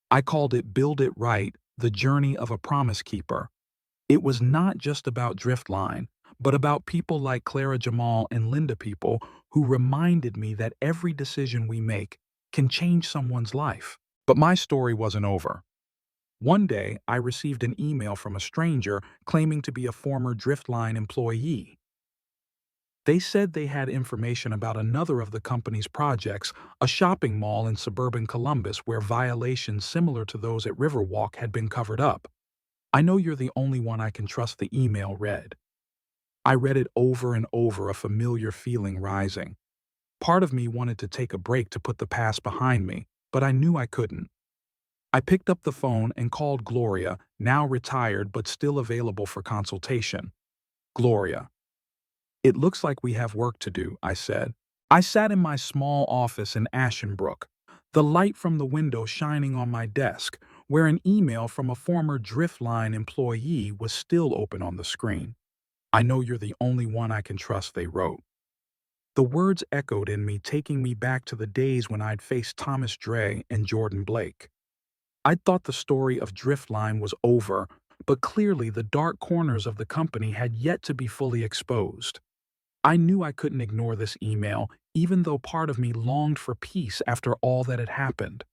I called it Build It Right: The Journey of a Promise Keeper. It was not just about Driftline, but about people like Clara, Jamal, and Linda, people who reminded me that every decision we make can change someone's life. But my story wasn't over. One day, I received an email from a stranger claiming to be a former Driftline employee. They said they had information about another of the company's projects, a shopping mall in suburban Columbus where violations similar to those at Riverwalk had been covered up. "I know you're the only one I can trust," the email read. I read it over and over, a familiar feeling rising. Part of me wanted to take a break to put the past behind me, but I knew I couldn't. I picked up the phone and called Gloria, now retired but still available for consultation. "Gloria, it looks like we have work to do," I said. I sat in my small office in Ashenbrook, the light from the window shining on my desk, where an email from a former Driftline employee was still open on the screen. "I know you're the only one I can trust," they wrote. The words echoed in me, taking me back to the days when I'd faced Thomas Dre and Jordan Blake. I'd thought the story of Driftline was over, but clearly the dark corners of the company had yet to be fully exposed. I knew I couldn't ignore this email, even though part of me longed for peace after all that had happened.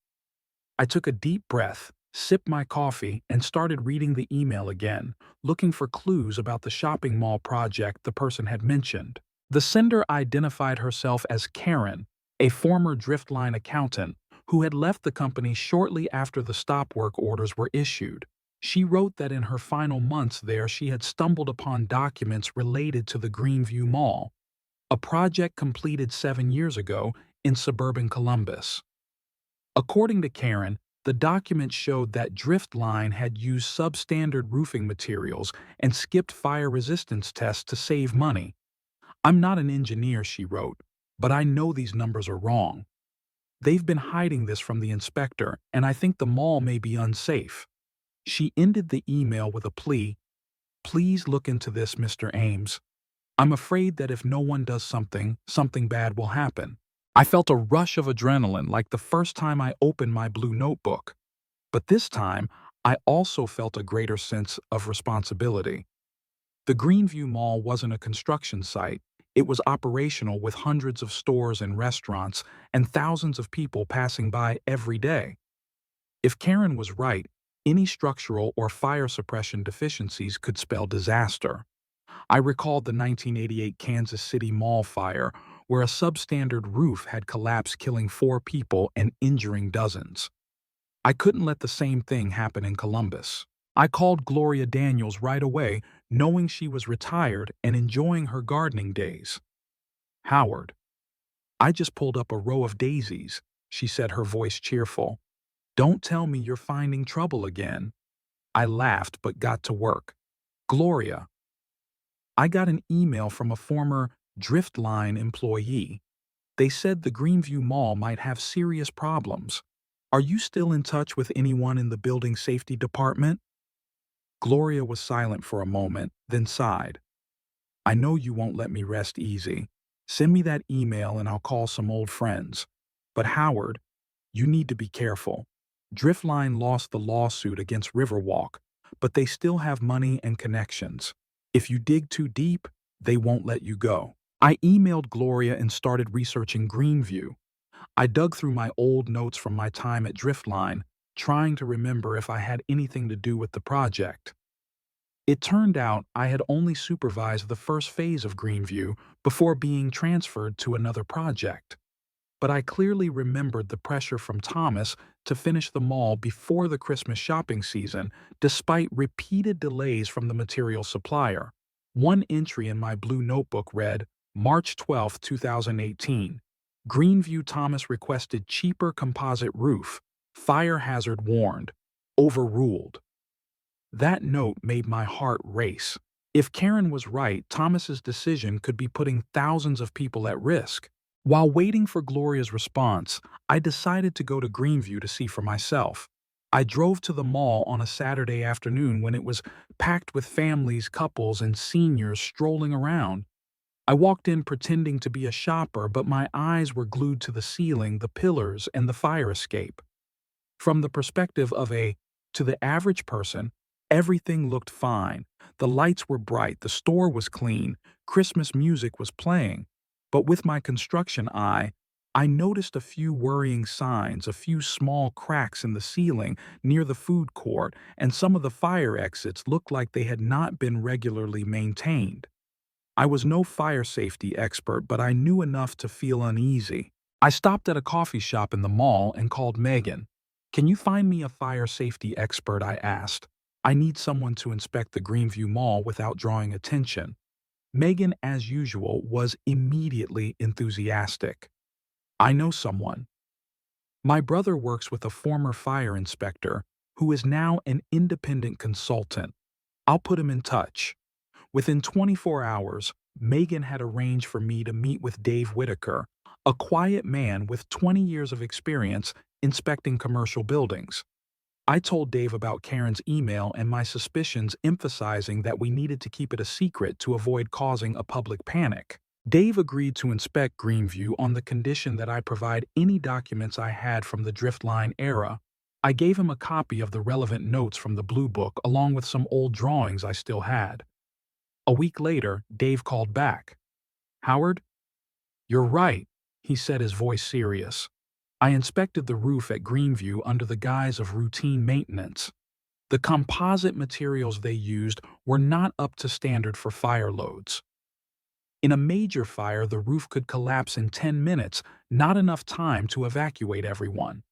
I took a deep breath, sipped my coffee, and started reading the email again, looking for clues about the shopping mall project the person had mentioned. The sender identified herself as Karen, a former Driftline accountant who had left the company shortly after the stop work orders were issued. She wrote that in her final months there she had stumbled upon documents related to the Greenview Mall, a project completed 7 years ago in suburban Columbus. According to Karen, the document showed that Driftline had used substandard roofing materials and skipped fire resistance tests to save money. "I'm not an engineer," she wrote, "but I know these numbers are wrong. They've been hiding this from the inspector, and I think the mall may be unsafe." She ended the email with a plea: "Please look into this, Mr. Ames. I'm afraid that if no one does something, something bad will happen." I felt a rush of adrenaline like the first time I opened my blue notebook. But this time, I also felt a greater sense of responsibility. The Greenview Mall wasn't a construction site. It was operational with hundreds of stores and restaurants and thousands of people passing by every day. If Karen was right, any structural or fire suppression deficiencies could spell disaster. I recalled the 1988 Kansas City Mall fire, where a substandard roof had collapsed, killing 4 people and injuring dozens. I couldn't let the same thing happen in Columbus. I called Gloria Daniels right away, knowing she was retired and enjoying her gardening days. "Howard, I just pulled up a row of daisies," she said, her voice cheerful. "Don't tell me you're finding trouble again." I laughed but got to work. "Gloria, I got an email from a former Driftline employee. They said the Greenview Mall might have serious problems. Are you still in touch with anyone in the building safety department?" Gloria was silent for a moment, then sighed. "I know you won't let me rest easy. Send me that email and I'll call some old friends. But Howard, you need to be careful. Driftline lost the lawsuit against Riverwalk, but they still have money and connections. If you dig too deep, they won't let you go." I emailed Gloria and started researching Greenview. I dug through my old notes from my time at Driftline, trying to remember if I had anything to do with the project. It turned out I had only supervised the first phase of Greenview before being transferred to another project. But I clearly remembered the pressure from Thomas to finish the mall before the Christmas shopping season, despite repeated delays from the material supplier. One entry in my blue notebook read, March 12, 2018. Greenview Thomas requested cheaper composite roof. Fire hazard warned. Overruled. That note made my heart race. If Karen was right, Thomas's decision could be putting thousands of people at risk. While waiting for Gloria's response, I decided to go to Greenview to see for myself. I drove to the mall on a Saturday afternoon when it was packed with families, couples, and seniors strolling around. I walked in pretending to be a shopper, but my eyes were glued to the ceiling, the pillars, and the fire escape. From the perspective of to the average person, everything looked fine. The lights were bright, the store was clean, Christmas music was playing. But with my construction eye, I noticed a few worrying signs, a few small cracks in the ceiling near the food court, and some of the fire exits looked like they had not been regularly maintained. I was no fire safety expert, but I knew enough to feel uneasy. I stopped at a coffee shop in the mall and called Megan. "Can you find me a fire safety expert?" I asked. "I need someone to inspect the Greenview Mall without drawing attention." Megan, as usual, was immediately enthusiastic. "I know someone. My brother works with a former fire inspector who is now an independent consultant. I'll put him in touch." Within 24 hours, Megan had arranged for me to meet with Dave Whitaker, a quiet man with 20 years of experience inspecting commercial buildings. I told Dave about Karen's email and my suspicions, emphasizing that we needed to keep it a secret to avoid causing a public panic. Dave agreed to inspect Greenview on the condition that I provide any documents I had from the Driftline era. I gave him a copy of the relevant notes from the Blue Book along with some old drawings I still had. A week later, Dave called back. "Howard, you're right," he said, his voice serious. "I inspected the roof at Greenview under the guise of routine maintenance. The composite materials they used were not up to standard for fire loads. In a major fire, the roof could collapse in 10 minutes, not enough time to evacuate everyone."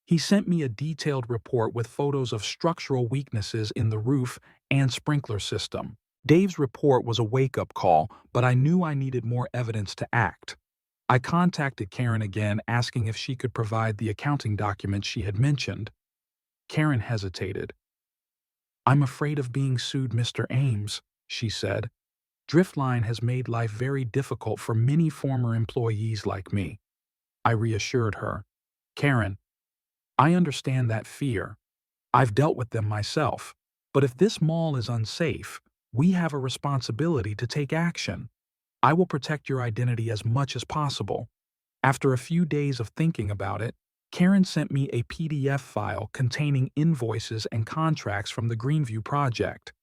He sent me a detailed report with photos of structural weaknesses in the roof and sprinkler system. Dave's report was a wake-up call, but I knew I needed more evidence to act. I contacted Karen again, asking if she could provide the accounting documents she had mentioned. Karen hesitated. "I'm afraid of being sued, Mr. Ames," she said. "Driftline has made life very difficult for many former employees like me." I reassured her. "Karen, I understand that fear. I've dealt with them myself. But if this mall is unsafe, we have a responsibility to take action. I will protect your identity as much as possible." After a few days of thinking about it, Karen sent me a PDF file containing invoices and contracts from the Greenview project.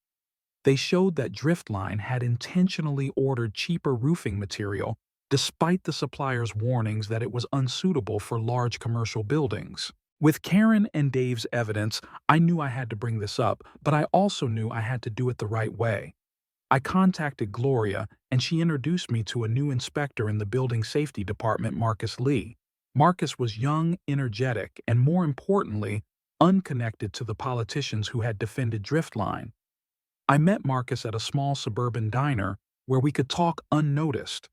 They showed that Driftline had intentionally ordered cheaper roofing material despite the supplier's warnings that it was unsuitable for large commercial buildings. With Karen and Dave's evidence, I knew I had to bring this up, but I also knew I had to do it the right way. I contacted Gloria, and she introduced me to a new inspector in the building safety department, Marcus Lee. Marcus was young, energetic, and more importantly, unconnected to the politicians who had defended Driftline. I met Marcus at a small suburban diner where we could talk unnoticed.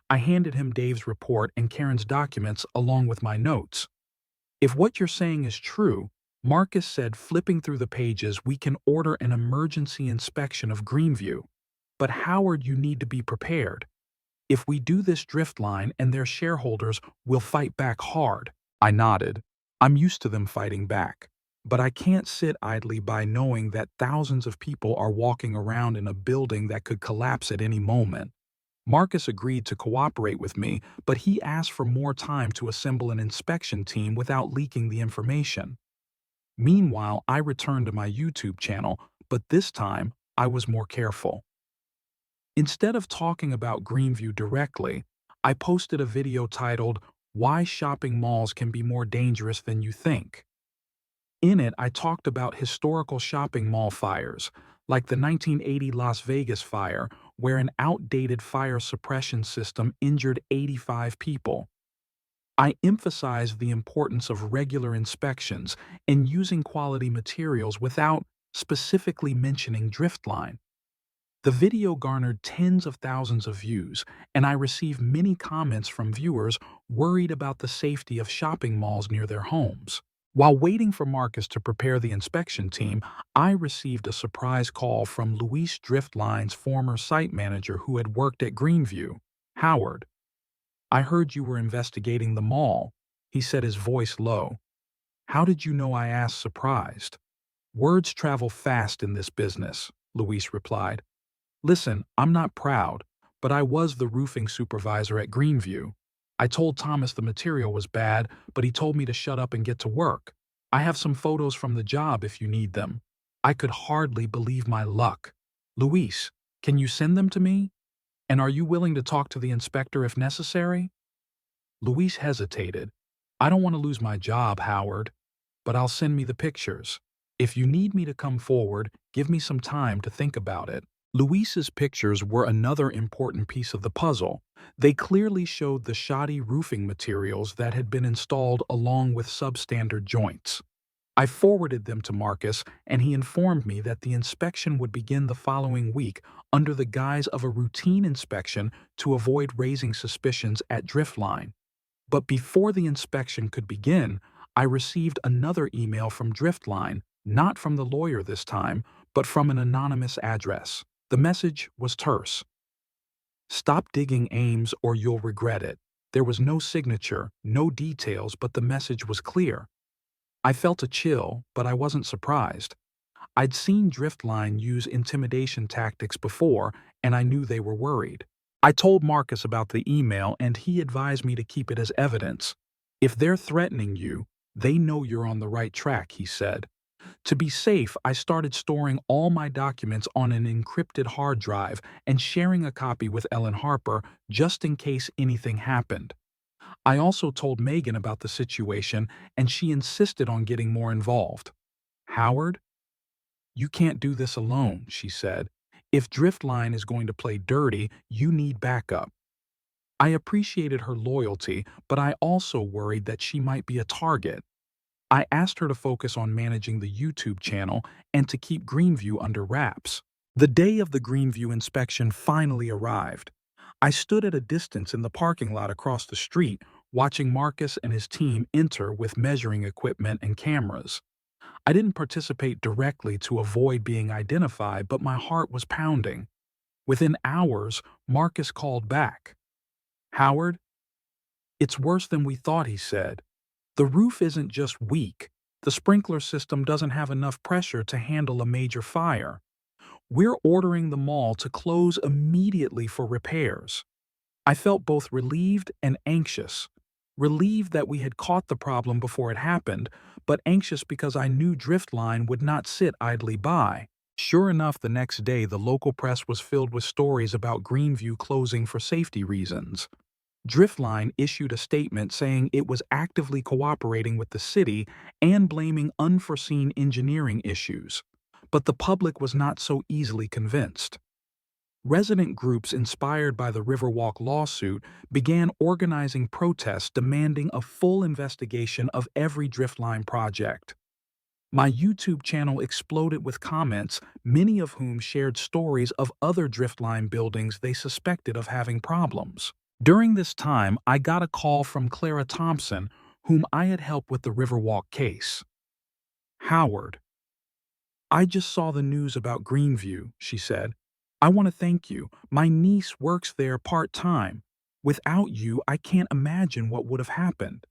I handed him Dave's report and Karen's documents along with my notes. "If what you're saying is true," Marcus said, flipping through the pages, "we can order an emergency inspection of Greenview. But Howard, you need to be prepared. If we do this, Driftline and their shareholders will fight back hard." I nodded. I'm used to them fighting back. But I can't sit idly by knowing that thousands of people are walking around in a building that could collapse at any moment. Marcus agreed to cooperate with me, but he asked for more time to assemble an inspection team without leaking the information. Meanwhile, I returned to my YouTube channel, but this time I was more careful. Instead of talking about Greenview directly, I posted a video titled, "Why Shopping Malls Can Be More Dangerous Than You Think." In it, I talked about historical shopping mall fires, like the 1980 Las Vegas fire, where an outdated fire suppression system injured 85 people. I emphasized the importance of regular inspections and using quality materials without specifically mentioning Driftline. The video garnered tens of thousands of views, and I received many comments from viewers worried about the safety of shopping malls near their homes. While waiting for Marcus to prepare the inspection team, I received a surprise call from Luis, Driftline's former site manager who had worked at Greenview. "Howard, I heard you were investigating the mall," he said, his voice low. "How did you know?" I asked, surprised. "Words travel fast in this business," Luis replied. "Listen, I'm not proud, but I was the roofing supervisor at Greenview. I told Thomas the material was bad, but he told me to shut up and get to work. I have some photos from the job if you need them." I could hardly believe my luck. "Luis, can you send them to me? And are you willing to talk to the inspector if necessary?" Luis hesitated. "I don't want to lose my job, Howard, but I'll send me the pictures. If you need me to come forward, give me some time to think about it." Luis's pictures were another important piece of the puzzle. They clearly showed the shoddy roofing materials that had been installed along with substandard joints. I forwarded them to Marcus, and he informed me that the inspection would begin the following week under the guise of a routine inspection to avoid raising suspicions at Driftline. But before the inspection could begin, I received another email from Driftline, not from the lawyer this time, but from an anonymous address. The message was terse. "Stop digging, Ames, or you'll regret it." There was no signature, no details, but the message was clear. I felt a chill, but I wasn't surprised. I'd seen Driftline use intimidation tactics before, and I knew they were worried. I told Marcus about the email and he advised me to keep it as evidence. If they're threatening you, they know you're on the right track, he said. To be safe, I started storing all my documents on an encrypted hard drive and sharing a copy with Ellen Harper just in case anything happened. I also told Megan about the situation and she insisted on getting more involved. Howard, you can't do this alone, she said. If Driftline is going to play dirty, you need backup. I appreciated her loyalty, but I also worried that she might be a target. I asked her to focus on managing the YouTube channel and to keep Greenview under wraps. The day of the Greenview inspection finally arrived. I stood at a distance in the parking lot across the street, watching Marcus and his team enter with measuring equipment and cameras. I didn't participate directly to avoid being identified, but my heart was pounding. Within hours, Marcus called back. Howard, it's worse than we thought, he said. The roof isn't just weak. The sprinkler system doesn't have enough pressure to handle a major fire. We're ordering the mall to close immediately for repairs. I felt both relieved and anxious. Relieved that we had caught the problem before it happened, but anxious because I knew Driftline would not sit idly by. Sure enough, the next day the local press was filled with stories about Greenview closing for safety reasons. Driftline issued a statement saying it was actively cooperating with the city and blaming unforeseen engineering issues. But the public was not so easily convinced. Resident groups inspired by the Riverwalk lawsuit began organizing protests demanding a full investigation of every Driftline project. My YouTube channel exploded with comments, many of whom shared stories of other Driftline buildings they suspected of having problems. During this time, I got a call from Clara Thompson, whom I had helped with the Riverwalk case. Howard, I just saw the news about Greenview, she said. I want to thank you. My niece works there part-time. Without you, I can't imagine what would have happened.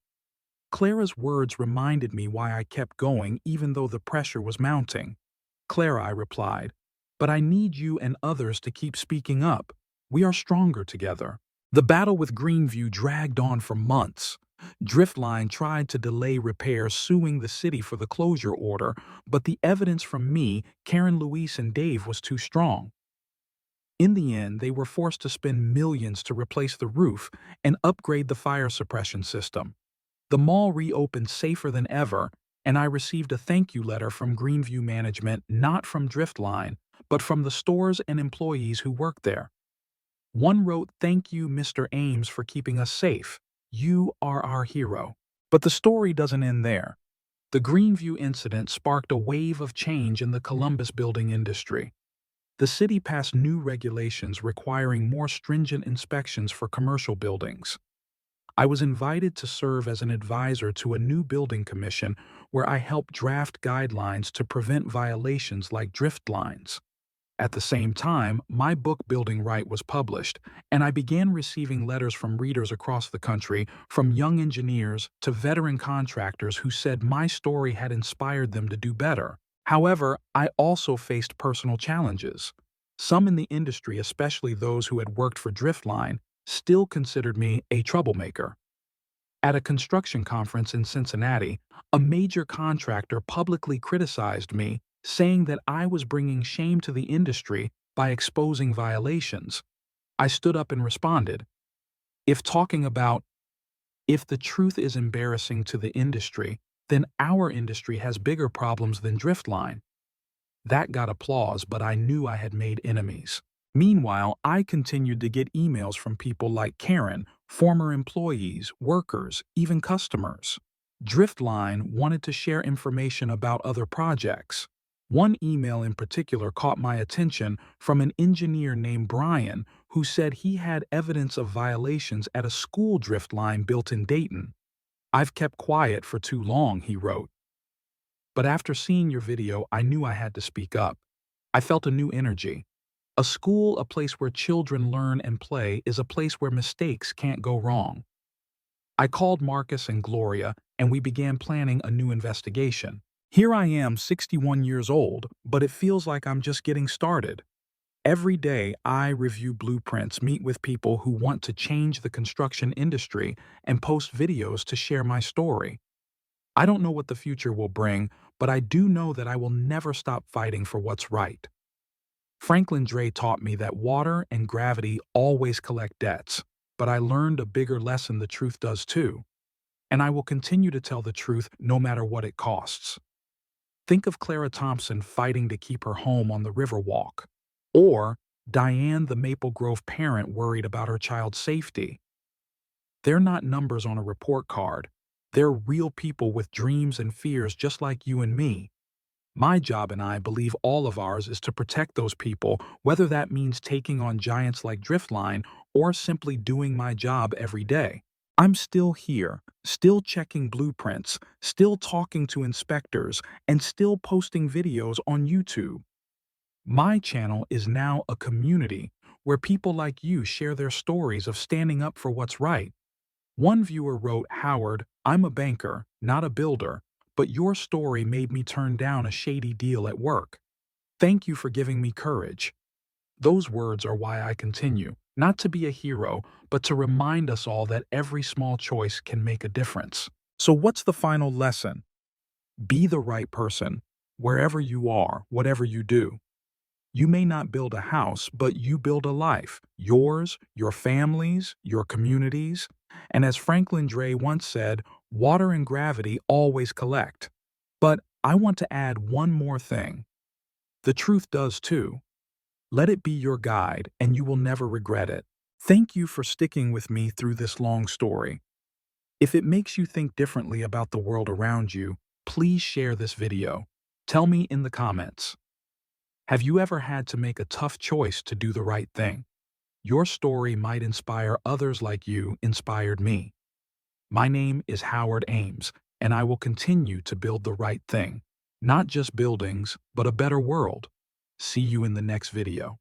Clara's words reminded me why I kept going even though the pressure was mounting. Clara, I replied, but I need you and others to keep speaking up. We are stronger together. The battle with Greenview dragged on for months. Driftline tried to delay repairs, suing the city for the closure order, but the evidence from me, Karen, Luis, and Dave was too strong. In the end, they were forced to spend millions to replace the roof and upgrade the fire suppression system. The mall reopened safer than ever, and I received a thank you letter from Greenview management, not from Driftline, but from the stores and employees who worked there. One wrote, "Thank you, Mr. Ames, for keeping us safe. You are our hero." But the story doesn't end there. The Greenview incident sparked a wave of change in the Columbus building industry. The city passed new regulations requiring more stringent inspections for commercial buildings. I was invited to serve as an advisor to a new building commission where I helped draft guidelines to prevent violations like drift lines. At the same time, my book Building Right was published, and I began receiving letters from readers across the country, from young engineers to veteran contractors who said my story had inspired them to do better. However, I also faced personal challenges. Some in the industry, especially those who had worked for Driftline, still considered me a troublemaker. At a construction conference in Cincinnati, a major contractor publicly criticized me, saying that I was bringing shame to the industry by exposing violations. I stood up and responded, if the truth is embarrassing to the industry, then our industry has bigger problems than Driftline. That got applause, but I knew I had made enemies. Meanwhile, I continued to get emails from people like Karen, former employees, workers, even customers. Driftline wanted to share information about other projects. One email in particular caught my attention from an engineer named Brian who said he had evidence of violations at a school Driftline built in Dayton. "I've kept quiet for too long," he wrote. "But after seeing your video, I knew I had to speak up. I felt a new energy. A school, a place where children learn and play, is a place where mistakes can't go wrong." I called Marcus and Gloria, and we began planning a new investigation. Here I am, 61 years old, but it feels like I'm just getting started. Every day, I review blueprints, meet with people who want to change the construction industry, and post videos to share my story. I don't know what the future will bring, but I do know that I will never stop fighting for what's right. Franklin Dre taught me that water and gravity always collect debts, but I learned a bigger lesson: the truth does too. And I will continue to tell the truth no matter what it costs. Think of Clara Thompson fighting to keep her home on the Riverwalk, or Diane, the Maple Grove parent, worried about her child's safety. They're not numbers on a report card. They're real people with dreams and fears just like you and me. My job, and I believe all of ours, is to protect those people, whether that means taking on giants like Driftline or simply doing my job every day. I'm still here, still checking blueprints, still talking to inspectors, and still posting videos on YouTube. My channel is now a community where people like you share their stories of standing up for what's right. One viewer wrote, "Howard, I'm a banker, not a builder, but your story made me turn down a shady deal at work. Thank you for giving me courage." Those words are why I continue, not to be a hero, but to remind us all that every small choice can make a difference. So what's the final lesson? Be the right person, wherever you are, whatever you do. You may not build a house, but you build a life. Yours, your family's, your communities. And as Franklin Dre once said, water and gravity always collect. But I want to add one more thing. The truth does too. Let it be your guide, and you will never regret it. Thank you for sticking with me through this long story. If it makes you think differently about the world around you, please share this video. Tell me in the comments. Have you ever had to make a tough choice to do the right thing? Your story might inspire others like you inspired me. My name is Howard Ames, and I will continue to build the right thing. Not just buildings, but a better world. See you in the next video.